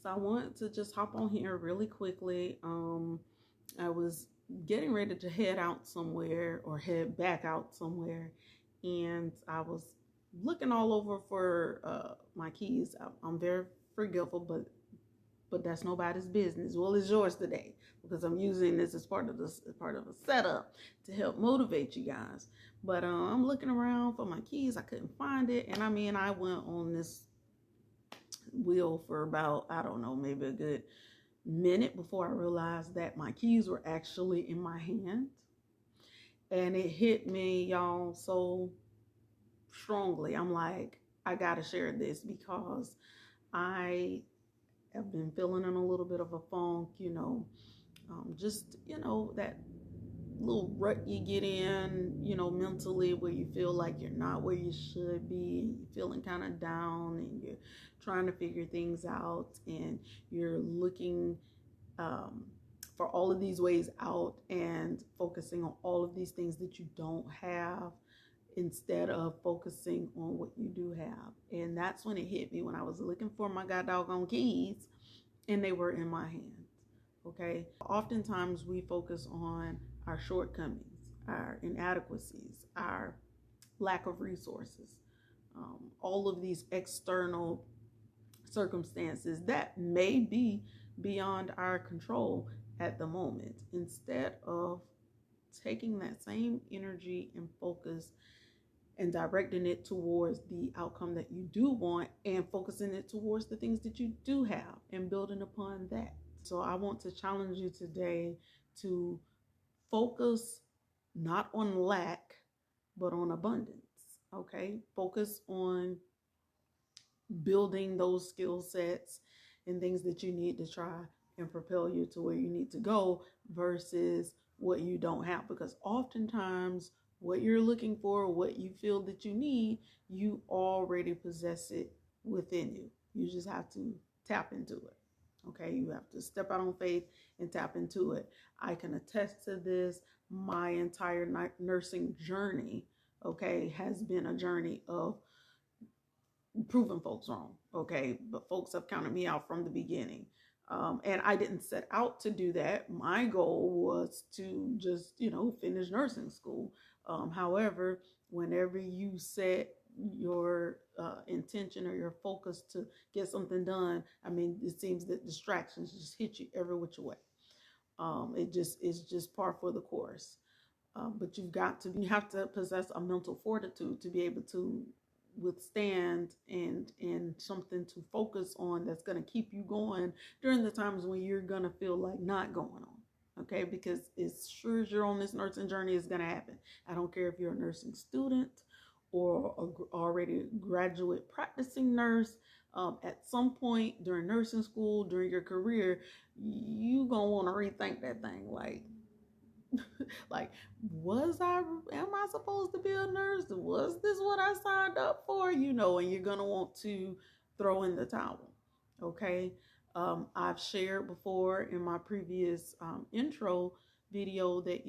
So I wanted to just hop on here really quickly. I was getting ready to head out somewhere or head back out somewhere, and I was looking all over for my keys. I'm very forgetful, but that's nobody's business. Well, it's yours today because I'm using this as part of a setup to help motivate you guys. But I'm looking around for my keys. I couldn't find it, and I went on this wheel for about, I don't know, maybe a good minute before I realized that my keys were actually in my hand. And it hit me, y'all, so strongly. I'm like, I gotta share this because I have been feeling in a little bit of a funk, that little rut you get in, mentally, where you feel like you're not where you should be, and you're feeling kind of down, and you're trying to figure things out, and you're looking for all of these ways out and focusing on all of these things that you don't have instead of focusing on what you do have. And that's when it hit me, when I was looking for my god doggone keys and they were in my hand. Okay. Oftentimes we focus on our shortcomings, our inadequacies, our lack of resources, all of these external circumstances that may be beyond our control at the moment, instead of taking that same energy and focus and directing it towards the outcome that you do want and focusing it towards the things that you do have and building upon that. So I want to challenge you today to focus not on lack, but on abundance. Okay. Focus on building those skill sets and things that you need to try and propel you to where you need to go versus what you don't have. Because oftentimes what you're looking for, what you feel that you need, you already possess it within you. You just have to tap into it. Okay, you have to step out on faith and tap into it. I can attest to this. My entire nursing journey, okay, has been a journey of proving folks wrong. Okay, but folks have counted me out from the beginning. And I didn't set out to do that. My goal was to just, finish nursing school. However, whenever you set your intention or your focus to get something done, it seems that distractions just hit you every which way. It's just par for the course. But you have to possess a mental fortitude to be able to withstand and something to focus on that's going to keep you going during the times when you're going to feel like not going on. Okay, because as sure as you're on this nursing journey, it's going to happen. I don't care if you're a nursing student or already graduate practicing nurse. At some point during nursing school, during your career, you gonna want to rethink that thing. Like, am I supposed to be a nurse? Was this what I signed up for? And you're going to want to throw in the towel. Okay. I've shared before in my previous intro video that,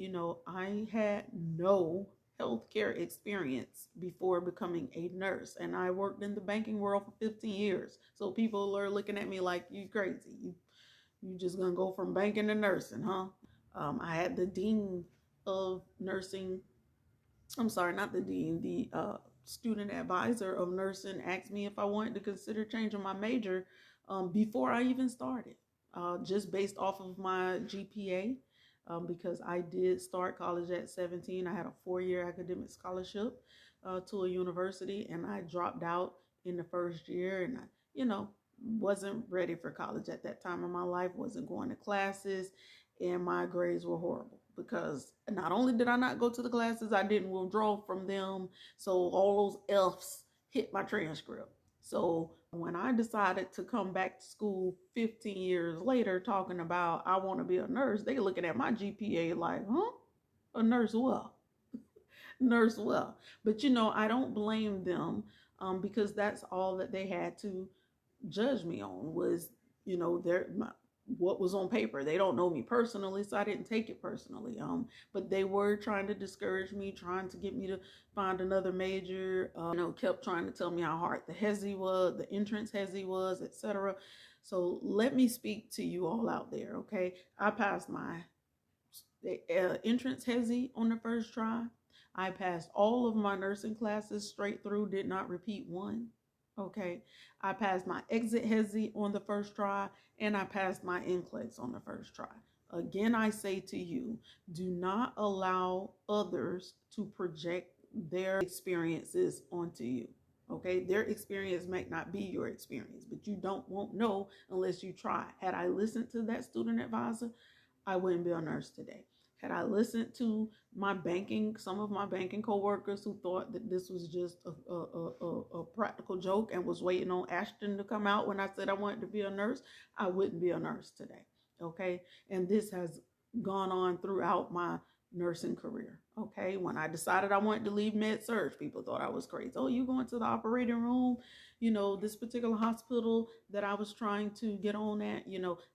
I had no healthcare experience before becoming a nurse. And I worked in the banking world for 15 years. So people are looking at me like, you crazy. You just going to go from banking to nursing, huh? I had the dean of nursing, the student advisor of nursing asked me if I wanted to consider changing my major before I even started, just based off of my GPA, because I did start college at 17. I had a 4-year academic scholarship to a university, and I dropped out in the first year, and I, wasn't ready for college at that time in my life, wasn't going to classes, and my grades were horrible because not only did I not go to the classes, I didn't withdraw from them. So all those F's hit my transcript. So when I decided to come back to school 15 years later, talking about I want to be a nurse, they looking at my GPA like, huh? A nurse what? Nurse well. But I don't blame them because that's all that they had to judge me on was, what was on paper. They don't know me personally, so I didn't take it personally. But they were trying to discourage me, trying to get me to find another major. Kept trying to tell me how hard the HESI was, the entrance HESI was, etc. So let me speak to you all out there, okay? I passed my entrance hezzy on the first try. I passed all of my nursing classes straight through, did not repeat one. Okay. I passed my exit hezzy on the first try, and I passed my NCLEX on the first try. Again, I say to you, do not allow others to project their experiences onto you. Okay, their experience might not be your experience, but you won't know unless you try. Had I listened to that student advisor, I wouldn't be a nurse today. Had I listened to some of my banking coworkers who thought that this was just a practical joke and was waiting on Ashton to come out when I said I wanted to be a nurse, I wouldn't be a nurse today. Okay. And this has gone on throughout my nursing career. Okay. When I decided I wanted to leave med surg, people thought I was crazy. Oh, you going to the operating room? This particular hospital that I was trying to get on at,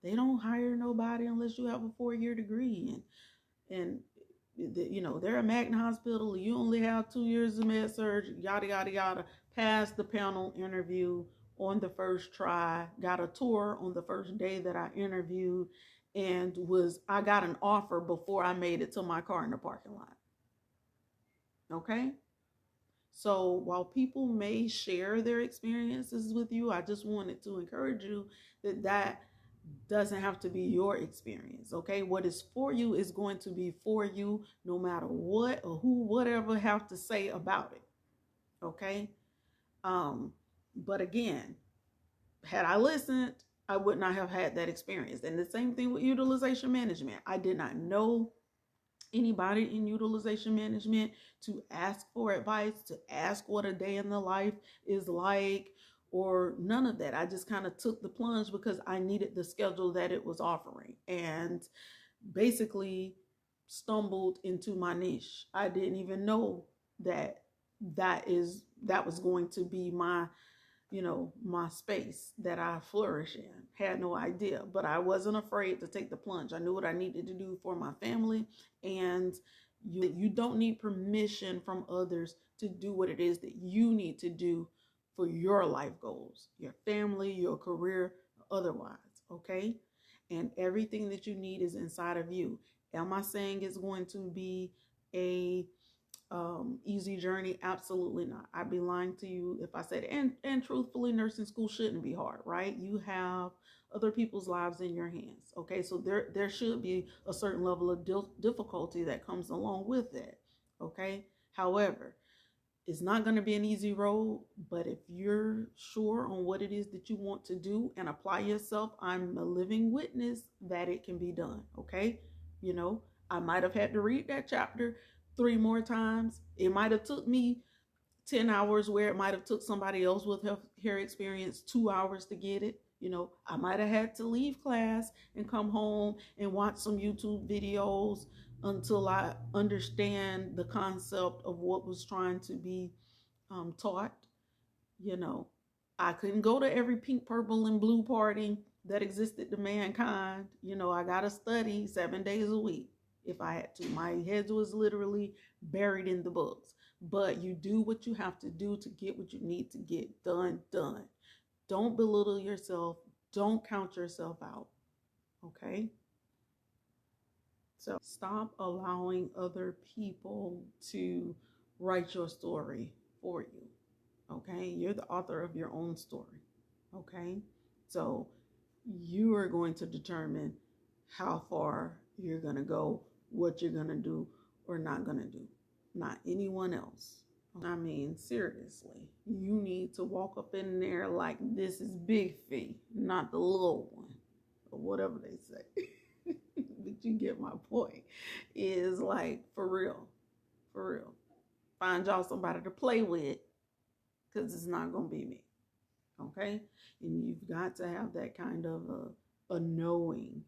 they don't hire nobody unless you have a 4-year degree. And they're a Magna hospital. You only have 2 years of med surg, yada, yada, yada. Passed the panel interview on the first try, got a tour on the first day that I interviewed, and I got an offer before I made it to my car in the parking lot. Okay? So while people may share their experiences with you, I just wanted to encourage you that doesn't have to be your experience. Okay. What is for you is going to be for you no matter what or whatever have to say about it. Okay. But again, had I listened, I would not have had that experience. And the same thing with utilization management. I did not know anybody in utilization management to ask for advice, to ask what a day in the life is like, or none of that. I just kind of took the plunge because I needed the schedule that it was offering, and basically stumbled into my niche. I didn't even know that was going to be my my space that I flourish in. Had no idea, but I wasn't afraid to take the plunge. I knew what I needed to do for my family, and you don't need permission from others to do what it is that you need to do for your life goals, your family, your career, otherwise, okay? And everything that you need is inside of you. Am I saying it's going to be a easy journey? Absolutely not. I'd be lying to you if I said, and truthfully, nursing school shouldn't be hard, right? You have other people's lives in your hands. Okay. So there should be a certain level of difficulty that comes along with it. Okay. However, it's not going to be an easy road, but if you're sure on what it is that you want to do and apply yourself, I'm a living witness that it can be done. Okay. I might have had to read that chapter 3 more times. It might have took me 10 hours where it might have took somebody else with her experience 2 hours to get it. I might have had to leave class and come home and watch some YouTube videos until I understand the concept of what was trying to be taught. I couldn't go to every pink, purple, and blue party that existed to mankind. I got to study 7 days a week if I had to. My head was literally buried in the books. But you do what you have to do to get what you need to get done. Don't belittle yourself. Don't count yourself out. Okay? So stop allowing other people to write your story for you. Okay? You're the author of your own story. Okay? So you are going to determine how far you're going to go, what you're going to do or not going to do. Not anyone else. I mean, seriously, you need to walk up in there like this is Big Fee, not the little one, or whatever they say. But you get my point. Is like, for real. Find y'all somebody to play with, because it's not going to be me. Okay? And you've got to have that kind of a knowing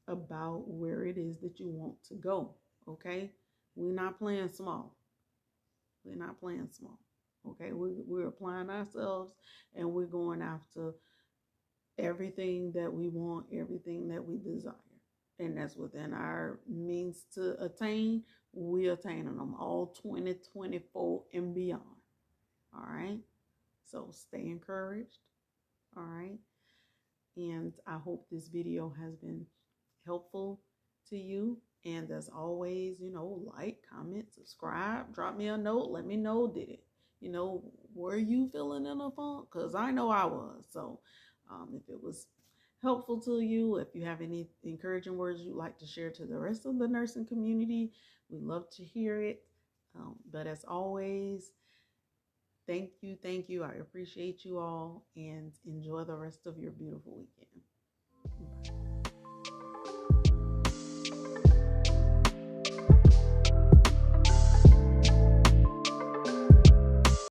about where it is that you want to go. Okay? We're not playing small. Okay? We're applying ourselves, and we're going after everything that we want, everything that we desire. And that's within our means to attain. We're attaining them all 2024 and beyond. All right? So stay encouraged. All right? And I hope this video has been helpful to you. And as always, like, comment, subscribe, drop me a note. Let me know, were you feeling in a funk? Because I know I was. So if it was helpful to you, if you have any encouraging words you'd like to share to the rest of the nursing community, we'd love to hear it. But as always, thank you. I appreciate you all, and enjoy the rest of your beautiful weekend.